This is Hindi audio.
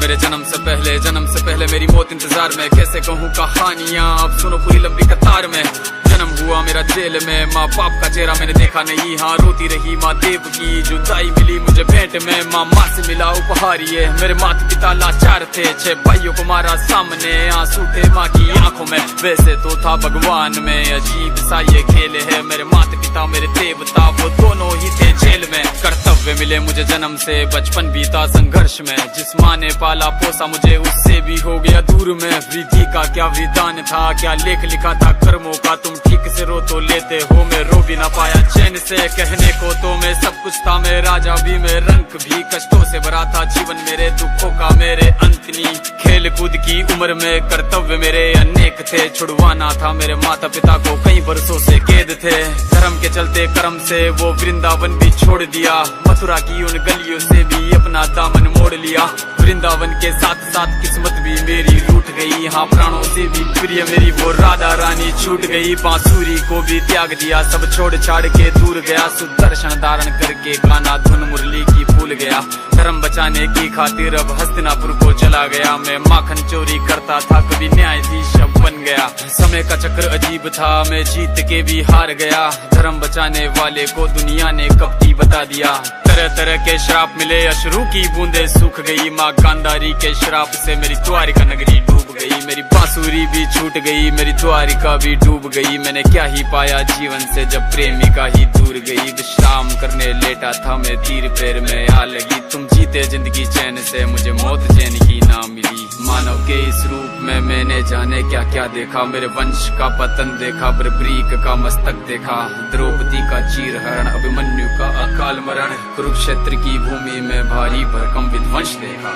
मेरे जन्म से पहले मेरी मौत इंतजार में। कैसे कहूँ कहानियाँ, अब सुनो पूरी लंबी कतार में। जन्म हुआ मेरा जेल में, माँ बाप का चेहरा मैंने देखा नहीं। हाँ रोती रही माँ देव की, जुदाई मिली मुझे भेंट में। माँ से मिला उपहार ये, मेरे माता पिता लाचार थे। 6 भाइयों को मारा सामने, आंसू थे माँ की आंखों में। वैसे तो था भगवान में, अजीब सा ये खेल है। मेरे माता पिता मेरे देवता, वो दोनों ही थे जेल में। कर्तव्य मिले मुझे जन्म से, बचपन बीता संघर्ष में। जिस माँ ने पाला पोसा मुझे, उससे भी हो गया दूर में। विधि का क्या विधान था, क्या लेख लिखा था कर्मों का। तुम ठीक से रो तो लेते हो, मैं रो भी ना पाया चैन से। कहने को तो मैं सब कुछ था, मैं राजा भी, मैं रंक भी। कष्टों से भरा था जीवन मेरे, दुखों का मेरे अंत नहीं। खेल कूद की उम्र में कर्तव्य मेरे अनेक थे। छुड़वाना था मेरे माता पिता को, कई बरसों से कैद थे। धर्म के चलते कर्म से वो वृंदावन भी छोड़ दिया। मथुरा की उन गलियों से भी अपना दामन मोड़ लिया। वृंदावन के साथ साथ किस्मत भी मेरी रूठ गई। हाँ प्राणों से भी प्रिय मेरी वो राधा रानी छूट गई। बांसुरी को भी त्याग दिया, सब छोड़ छाड़ के दूर गया। सुदर्शन धारण करके गाना धुन मुरली की भूल गया। धर्म बचाने की खातिर अब हस्तिनापुर को चला गया। मैं माखन चोरी करता था, कभी न्यायाधीश अब बन गया। समय का चक्र अजीब था, मैं जीत के भी हार गया। धर्म बचाने वाले को दुनिया ने कपटी बता दिया। तरह तरह के श्राप मिले, अश्रु की बूंदे सूख गई। माँ गांधारी के श्राप से मेरी द्वारिका नगरी डूब गई। मेरी बांसुरी भी छूट गई, मेरी द्वारिका भी डूब गई। मैंने क्या ही पाया जीवन से, जब प्रेमिका ही दूर गई। विश्राम करने लेटा था मैं, तीर पैर में आ लगी। तुम जीते जिंदगी चैन से, मुझे मौत चैन की ना मिली। मानव के इस रूप में मैंने जाने क्या क्या देखा। मेरे वंश का पतन देखा, बर्बरीक का मस्तक देखा। द्रौपदी का चीरहरण, अभिमन्यु का अकाल मरण। कुरुक्षेत्र की भूमि में भारी भरकम विध्वंस देखा।